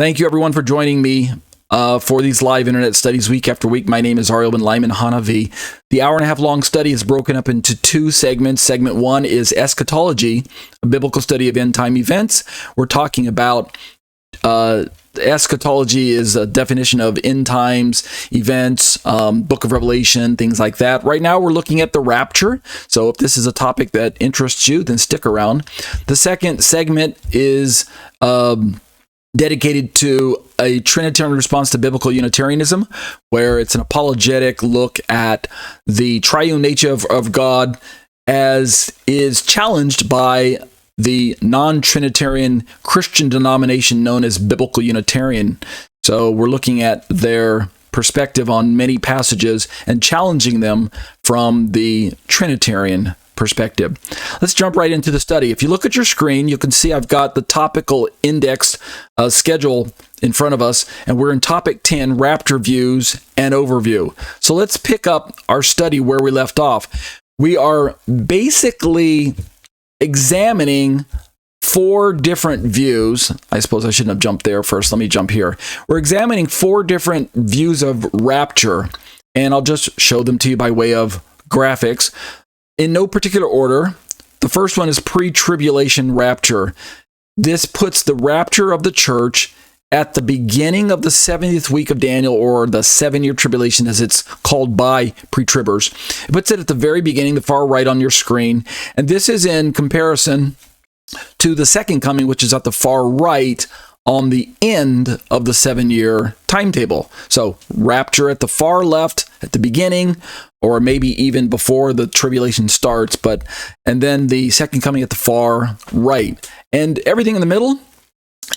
Thank you, everyone, for joining me for these live internet studies week after week. My name is Ariel Ben Lyman Hanavi. The hour-and-a-half long study is broken up into two segments. Segment one is Eschatology, a biblical study of end-time events. We're talking about eschatology is a definition of end times events, book of Revelation, things like that. Right now, we're looking at the rapture. So if this is a topic that interests you, then stick around. The second segment is dedicated to a Trinitarian response to biblical Unitarianism, where it's an apologetic look at the triune nature of God as is challenged by the non-Trinitarian Christian denomination known as Biblical Unitarian. So we're looking at their perspective on many passages and challenging them from the Trinitarian perspective. Let's jump right into the study. If you look at your screen, you can see I've got the topical indexed schedule in front of us, and we're in topic 10, Rapture Views and Overview. So let's pick up our study where we left off. We are basically examining four different views. I suppose I shouldn't have jumped there first. Let me jump here. We're examining four different views of rapture, and I'll just show them to you by way of graphics. In no particular order, the first one is pre-tribulation rapture. This puts the rapture of the church at the beginning of the 70th week of Daniel, or the 7-year tribulation as it's called by pre-tribbers. It puts it at the very beginning, the far right on your screen. And this is in comparison to the second coming, which is at the far right on the end of the 7-year timetable. So rapture at the far left at the beginning, or maybe even before the tribulation starts, and then the second coming at the far right. And everything in the middle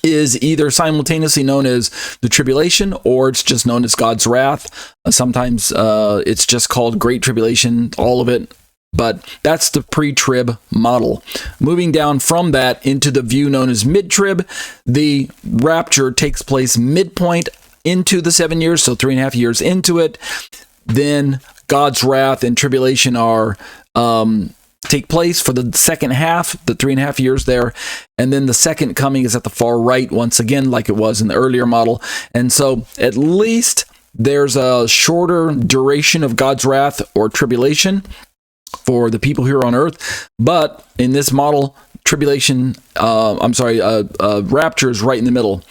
is either simultaneously known as the tribulation, or it's just known as God's wrath. Sometimes it's just called Great Tribulation, all of it. But that's the pre-trib model. Moving down from that into the view known as mid-trib, the rapture takes place midpoint into the 7 years, so 3.5 years into it. Then God's wrath and tribulation are take place for the second half, the 3.5 years there. And then the second coming is at the far right, once again, like it was in the earlier model. And so at least there's a shorter duration of God's wrath or tribulation for the people here on earth. But in this model, rapture is right in the middle.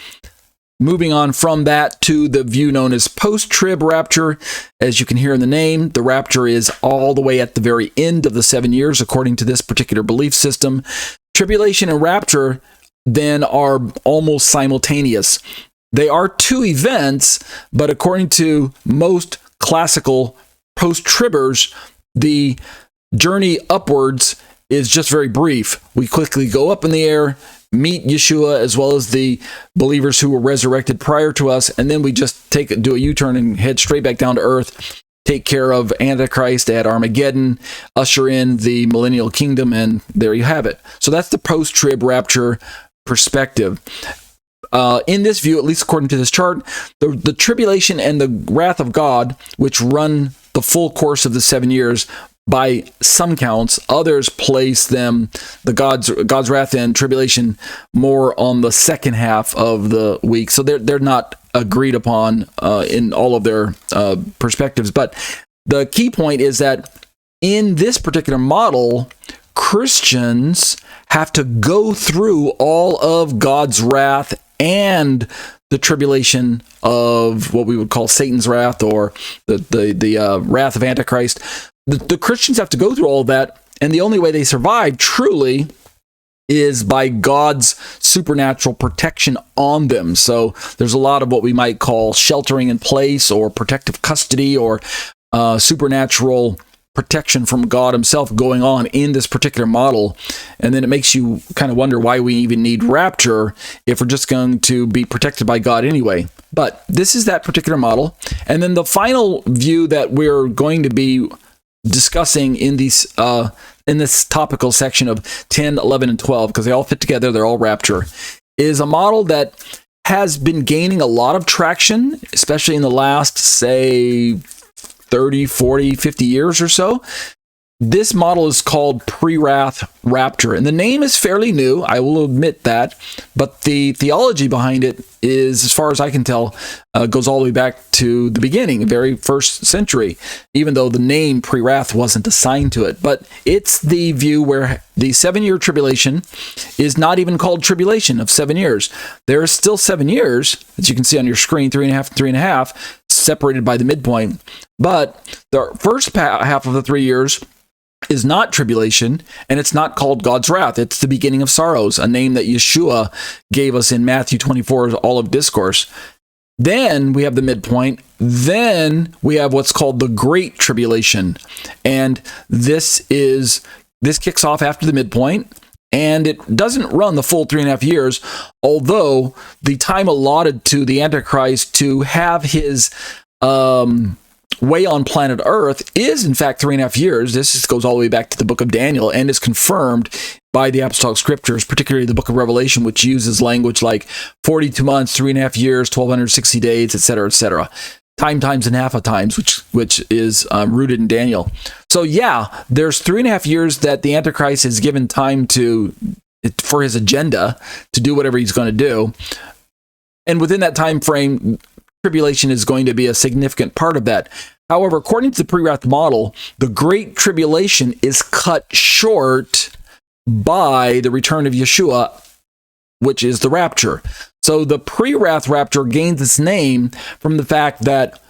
Moving on from that to the view known as post-trib rapture. As you can hear in the name, the rapture is all the way at the very end of the 7 years, according to this particular belief system. Tribulation and rapture then are almost simultaneous. They are two events, but according to most classical post-tribbers, the journey upwards is just very brief. We quickly go up in the air, meet Yeshua as well as the believers who were resurrected prior to us, and then we just do a U-turn and head straight back down to earth, take care of Antichrist at Armageddon, usher in the millennial kingdom, and there you have it. So that's the post-trib rapture perspective. In this view, at least according to this chart, the tribulation and the wrath of God, which run the full course of the 7 years, by some counts, others place them, the God's wrath and tribulation, more on the second half of the week. So they're not agreed upon in all of their perspectives. But the key point is that in this particular model, Christians have to go through all of God's wrath and the tribulation of what we would call Satan's wrath, or the wrath of Antichrist. The Christians have to go through all of that, and the only way they survive truly is by God's supernatural protection on them. So there's a lot of what we might call sheltering in place, or protective custody, or supernatural protection from God himself going on in this particular model. And then it makes you kind of wonder why we even need rapture if we're just going to be protected by God anyway. But this is that particular model. And then the final view that we're going to be discussing in these in this topical section of 10, 11, and 12, because they all fit together, they're all rapture, is a model that has been gaining a lot of traction, especially in the last, say, 30, 40, 50 years or so. this model is called pre-wrath rapture, and the name is fairly new, I will admit that, but the theology behind it is, as far as I can tell, goes all the way back to the beginning, the very first century, even though the name pre-wrath wasn't assigned to it. But it's the view where the 7-year tribulation is not even called tribulation of 7 years. There is still 7 years, as you can see on your screen, 3.5 and 3.5, separated by the midpoint. But the first half of the 3 years is not tribulation, and it's not called God's wrath. It's the beginning of sorrows, a name that Yeshua gave us in Matthew 24's Olivet Discourse. Then we have the midpoint. Then we have what's called the Great Tribulation. And this kicks off after the midpoint, and it doesn't run the full 3.5 years, although the time allotted to the Antichrist to have his way on planet Earth is in fact 3.5 years. This goes all the way back to the book of Daniel and is confirmed by the Apostolic Scriptures, particularly the book of Revelation, which uses language like 42 months, 3.5 years, 1,260 days, etc., etc. Times and half a times, which is rooted in Daniel. So yeah, there's 3.5 years that the Antichrist is given time for his agenda to do whatever he's going to do. And within that time frame, tribulation is going to be a significant part of that. However, according to the pre-wrath model, the Great Tribulation is cut short by the return of Yeshua, which is the rapture. So the pre-wrath rapture gains its name from the fact that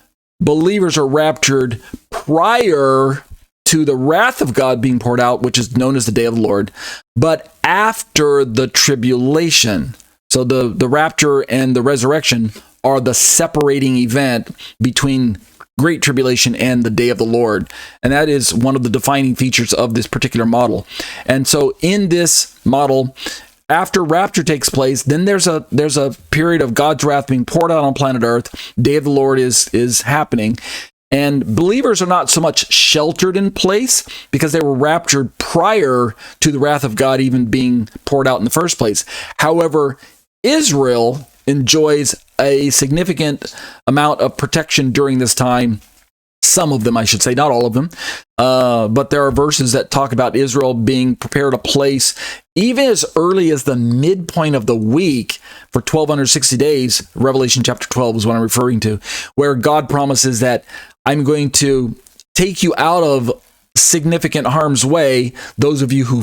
believers are raptured prior to the wrath of God being poured out, which is known as the day of the Lord, but after the tribulation. So the rapture and the resurrection are the separating event between Great Tribulation and the day of the Lord. And that is one of the defining features of this particular model. And so in this model, after rapture takes place, then there's a period of God's wrath being poured out on planet Earth. Day of the Lord is happening. And believers are not so much sheltered in place because they were raptured prior to the wrath of God even being poured out in the first place. However, Israel enjoys a significant amount of protection during this time. Some of them, I should say, not all of them. But there are verses that talk about Israel being prepared a place even as early as the midpoint of the week for 1,260 days. Revelation chapter 12 is what I'm referring to, where God promises that I'm going to take you out of significant harm's way, those of you who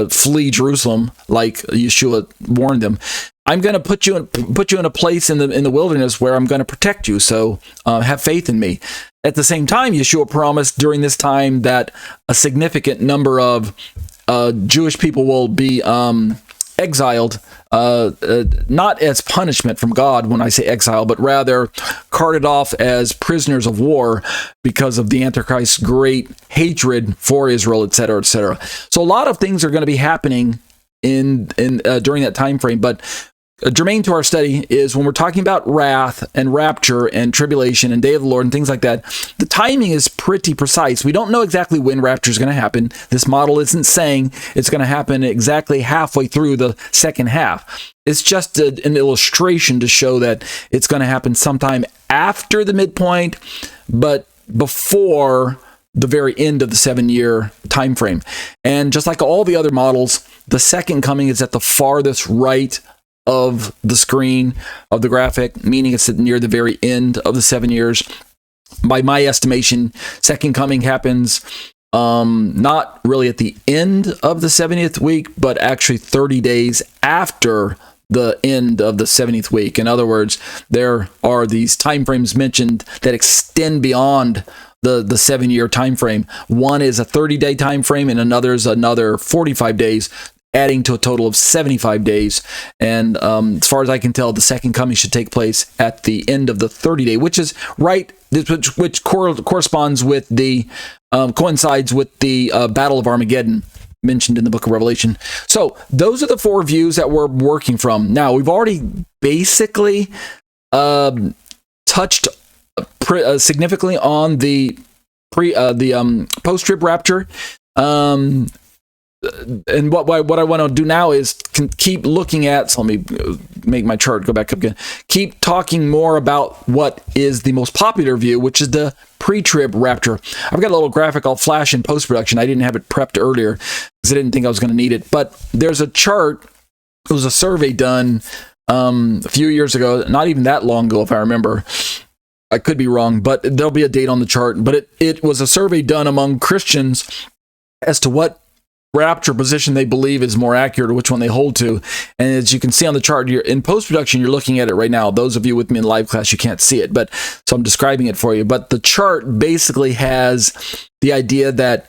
flee Jerusalem, like Yeshua warned them. I'm going to put you in a place in the wilderness where I'm going to protect you. So have faith in me. At the same time, Yeshua promised during this time that a significant number of Jewish people will be exiled, not as punishment from God when I say exile, but rather carted off as prisoners of war because of the Antichrist's great hatred for Israel, etc., etc. So a lot of things are going to be happening in during that time frame, but germane to our study is when we're talking about wrath and rapture and tribulation and day of the Lord and things like that, the timing is pretty precise. We don't know exactly when rapture is going to happen. This model isn't saying it's going to happen exactly halfway through the second half. It's just an illustration to show that it's going to happen sometime after the midpoint, but before the very end of the 7-year time frame. And just like all the other models, the second coming is at the farthest right of the screen of the graphic, meaning it's near the very end of the 7 years. By my estimation, second coming happens not really at the end of the 70th week, but actually 30 days after the end of the 70th week. In other words, there are these time frames mentioned that extend beyond the 7-year time frame. One is a 30-day time frame, and another is another 45 days, adding to a total of 75 days. And as far as I can tell, the second coming should take place at the end of the 30-day, which is right, which corresponds with the coincides with the Battle of Armageddon mentioned in the book of Revelation. So those are the four views that we're working from. Now, we've already basically touched significantly on the post-trib rapture. And what I want to do now is keep looking at, so let me make my chart go back up again, keep talking more about what is the most popular view, which is the pre-trib rapture. I've got a little graphic I'll flash in post-production. I didn't have it prepped earlier because I didn't think I was going to need it. But there's a chart. It was a survey done a few years ago, not even that long ago, if I remember. I could be wrong, but there'll be a date on the chart. But it was a survey done among Christians as to what rapture position they believe is more accurate, or which one they hold to. And as you can see on the chart, you're in post-production, you're looking at it right now. Those of you with me in live class, you can't see it, but so I'm describing it for you. But the chart basically has the idea that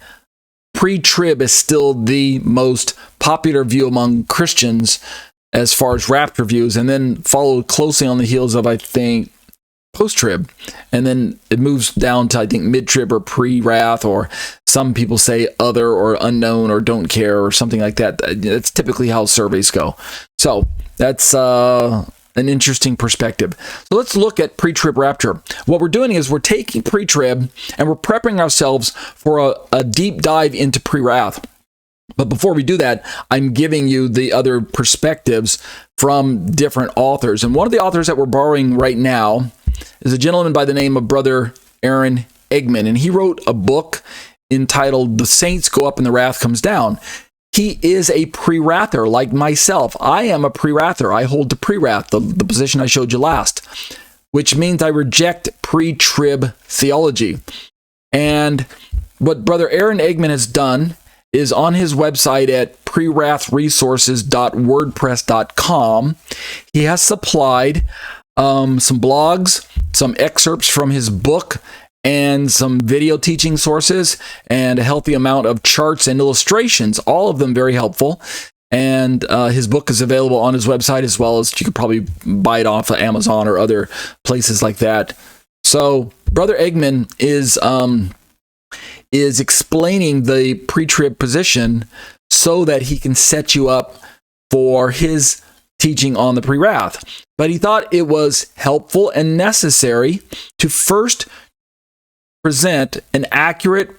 pre-trib is still the most popular view among Christians as far as rapture views, and then followed closely on the heels of, I think, post-trib, and then it moves down to, I think, mid-trib or pre-wrath, or some people say other or unknown or don't care or something like that. That's typically how surveys go. So that's an interesting perspective. So let's look at pre-trib rapture. What we're doing is we're taking pre-trib and we're prepping ourselves for a deep dive into pre-wrath. But before we do that, I'm giving you the other perspectives from different authors. And one of the authors that we're borrowing right now is a gentleman by the name of Brother Aaron Eggman. And he wrote a book entitled The Saints Go Up and the Wrath Comes Down. He is a pre-wrather like myself. I am a pre-wrather. I hold to pre-wrath, the position I showed you last, which means I reject pre-trib theology. And what Brother Aaron Eggman has done is on his website at prewrathresources.wordpress.com, he has supplied some blogs, some excerpts from his book, and some video teaching sources, and a healthy amount of charts and illustrations, all of them very helpful. And his book is available on his website, as well as you could probably buy it off of Amazon or other places like that. So Brother Eggman is explaining the pre-trib position so that he can set you up for his teaching on the pre-wrath. But he thought it was helpful and necessary to first present an accurate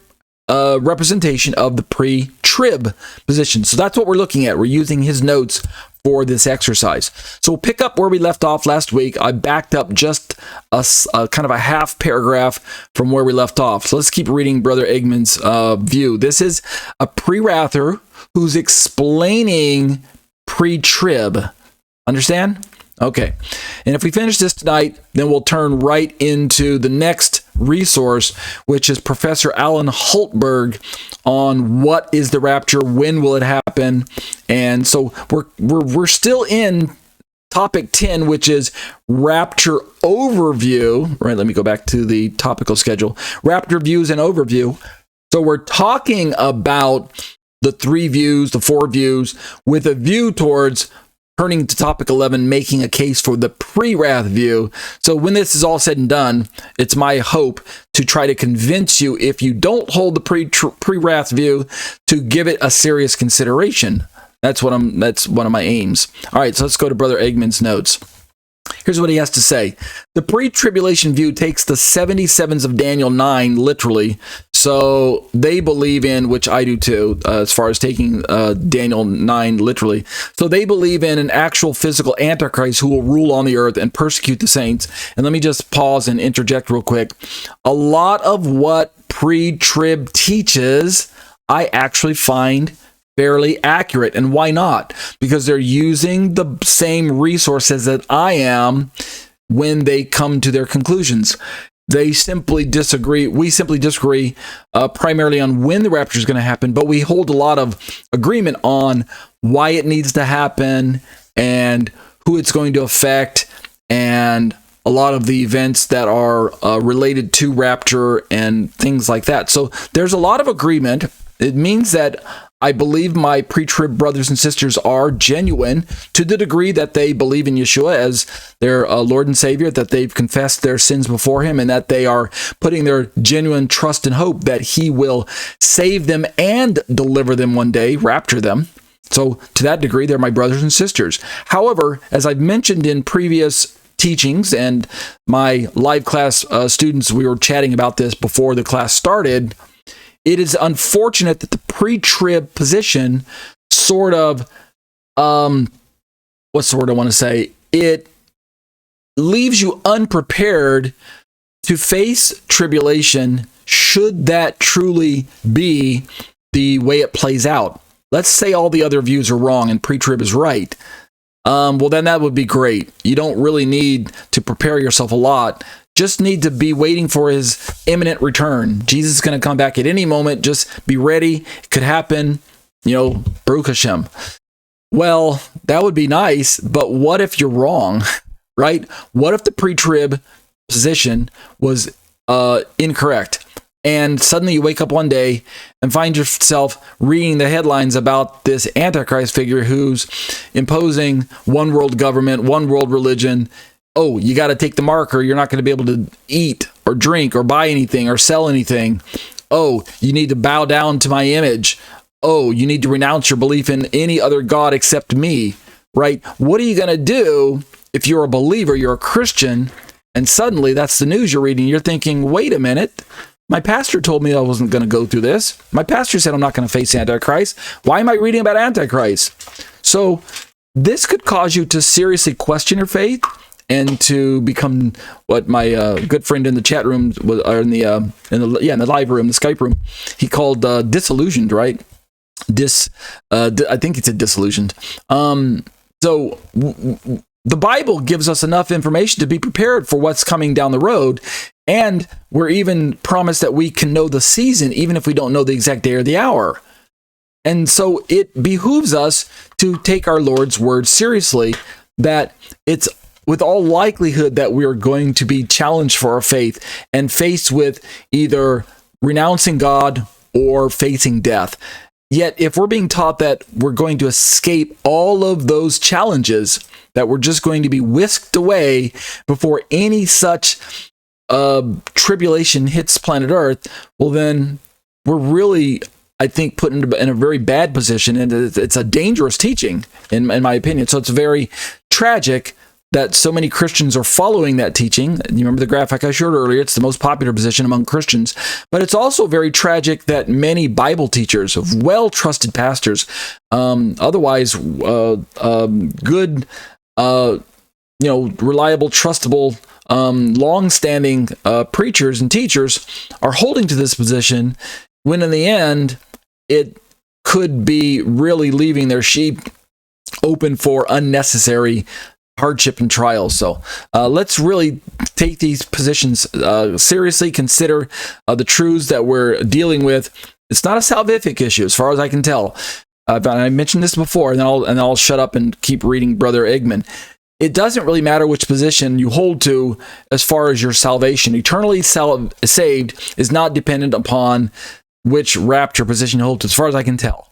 representation of the pre-trib position. So that's what we're looking at. We're using his notes for this exercise. So we'll pick up where we left off last week. I backed up just a kind of a half paragraph from where we left off. So let's keep reading Brother Eggman's view. This is a pre-wrather who's explaining pre-trib. Understand? Okay. And if we finish this tonight, then we'll turn right into the next resource, which is Professor Alan Hultberg on what is the rapture, when will it happen. And so we're still in topic 10, which is rapture overview. Right, let me go back to the topical schedule. Rapture views and overview. So we're talking about the 3 views, the 4 views, with a view towards turning to topic 11, making a case for the pre-wrath view. So when this is all said and done, it's my hope to try to convince you, if you don't hold the pre-wrath view, to give it a serious consideration. That's one of my aims. All right, so let's go to Brother Eggman's notes. Here's what he has to say. The pre-tribulation view takes the 77s of Daniel 9 literally. So they believe in, which I do too, as far as taking Daniel 9 literally. So they believe in an actual physical Antichrist who will rule on the earth and persecute the saints. And let me just pause and interject real quick. A lot of what pre-trib teaches, I actually find fairly accurate. And why not? Because they're using the same resources that I am when they come to their conclusions. They simply disagree. We simply disagree primarily on when the rapture is going to happen, but we hold a lot of agreement on why it needs to happen and who it's going to affect, and a lot of the events that are related to rapture and things like that. So there's a lot of agreement. It means that I believe my pre-trib brothers and sisters are genuine to the degree that they believe in Yeshua as their Lord and Savior, that they've confessed their sins before Him, and that they are putting their genuine trust and hope that He will save them and deliver them one day, rapture them. So to that degree, they're my brothers and sisters. However, as I've mentioned in previous teachings and my live class students, we were chatting about this before the class started, it is unfortunate that the pre-trib position sort of, what's the word I want to say? It leaves you unprepared to face tribulation, should that truly be the way it plays out? Let's say all the other views are wrong and pre-trib is right. Well, then that would be great. You don't really need to prepare yourself a lot. Just need to be waiting for his imminent return. Jesus is going to come back at any moment. Just be ready. It could happen. Baruch Hashem. Well, that would be nice, but what if you're wrong, right? What if the pre-trib position was incorrect? And suddenly you wake up one day and find yourself reading the headlines about this Antichrist figure who's imposing one world government, one world religion. Oh, you got to take the mark or you're not going to be able to eat or drink or buy anything or sell anything. Oh, you need to bow down to my image. Oh, you need to renounce your belief in any other God except me, right? What are you going to do if you're a believer, you're a Christian, and suddenly that's the news you're reading? You're thinking, wait a minute. My pastor told me I wasn't going to go through this. My pastor said I'm not going to face Antichrist. Why am I reading about Antichrist? So this could cause you to seriously question your faith and to become what my good friend in the chat room, or in the live room, the Skype room, he called disillusioned, right? I think he said disillusioned. So the Bible gives us enough information to be prepared for what's coming down the road. And we're even promised that we can know the season, even if we don't know the exact day or the hour. And so it behooves us to take our Lord's word seriously, that it's with all likelihood that we are going to be challenged for our faith and faced with either renouncing God or facing death. Yet, if we're being taught that we're going to escape all of those challenges, that we're just going to be whisked away before any such tribulation hits planet Earth, well, then we're really, I think, put in a very bad position, and it's a dangerous teaching, in my opinion. So it's very tragic that so many Christians are following that teaching. You remember the graphic I showed earlier? It's the most popular position among Christians. But it's also very tragic that many Bible teachers, well-trusted pastors, otherwise good, reliable, trustable, long-standing preachers and teachers are holding to this position, when in the end, it could be really leaving their sheep open for unnecessary hardship and trials. So let's really take these positions seriously, consider the truths that we're dealing with. It's not a salvific issue, as far as I can tell. I mentioned this before, and I'll shut up and keep reading Brother Eggman. It doesn't really matter which position you hold to as far as your salvation. Eternally saved is not dependent upon which rapture position you hold to, as far as I can tell.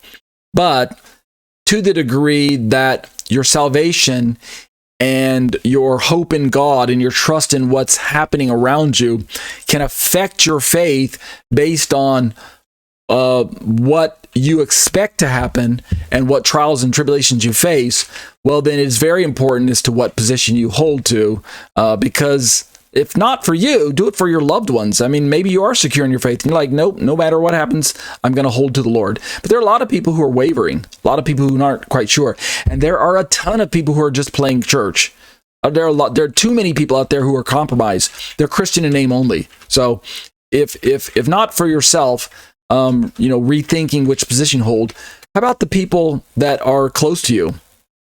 But to the degree that your salvation and your hope in God and your trust in what's happening around you can affect your faith based on what you expect to happen and what trials and tribulations you face, well, then it's very important as to what position you hold to, because if not for you, do it for your loved ones. I mean, maybe you are secure in your faith, and you're like, nope, no matter what happens, I'm going to hold to the Lord. But there are a lot of people who are wavering, a lot of people who aren't quite sure, and there are a ton of people who are just playing church. There are too many people out there who are compromised. They're Christian in name only. So if not for yourself, rethinking which position you hold, how about the people that are close to you,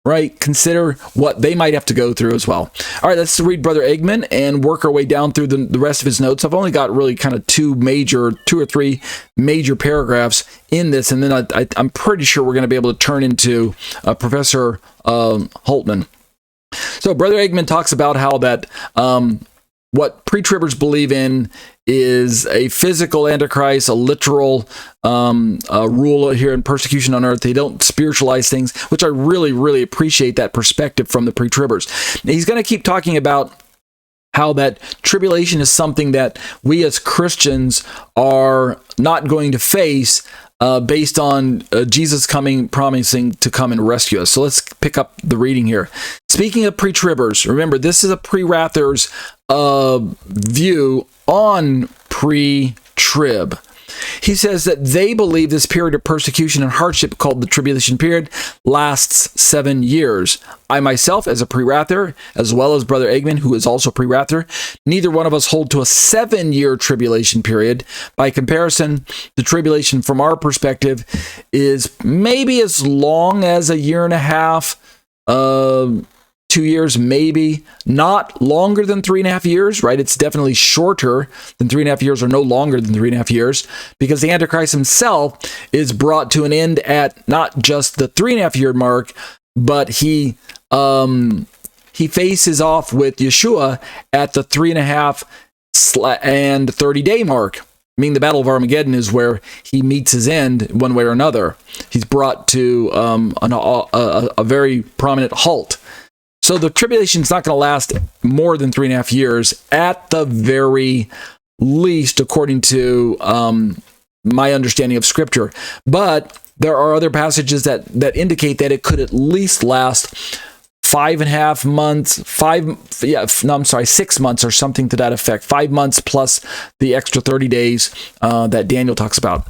right? Consider what they might have to go through as well. All right, let's read Brother Eggman and work our way down through the rest of his notes. I've only got really kind of two or three major paragraphs in this, and then I'm pretty sure we're going to be able to turn into Professor Holtman. So Brother Eggman talks about how that what pre-tribbers believe in is a physical antichrist, a literal rule here in persecution on earth. They don't spiritualize things, which I really, really appreciate that perspective from the pre-tribbers. He's going to keep talking about how that tribulation is something that we as Christians are not going to face based on Jesus promising to come and rescue us. So let's pick up the reading here. Speaking of pre-tribbers, remember, this is a pre-raptors view on pre-trib. He says that they believe this period of persecution and hardship, called the tribulation period, lasts 7 years. I myself, as a pre-rapture, as well as Brother Eggman, who is also pre-rapture, neither one of us hold to a 7-year tribulation period. By comparison, the tribulation from our perspective is maybe as long as a year and a half, 2 years, maybe not longer than 3.5 years, right? It's definitely shorter than 3.5 years, or no longer than 3.5 years, because the Antichrist himself is brought to an end at not just the 3.5 year mark, but he faces off with Yeshua at the 3.5 and 30-day mark. I mean, the Battle of Armageddon is where he meets his end one way or another. He's brought to a very prominent halt. So the tribulation is not going to last more than 3.5 years at the very least, according to my understanding of Scripture. But there are other passages that indicate that it could at least last 5.5 months, 6 months or something to that effect. 5 months plus the extra 30 days that Daniel talks about.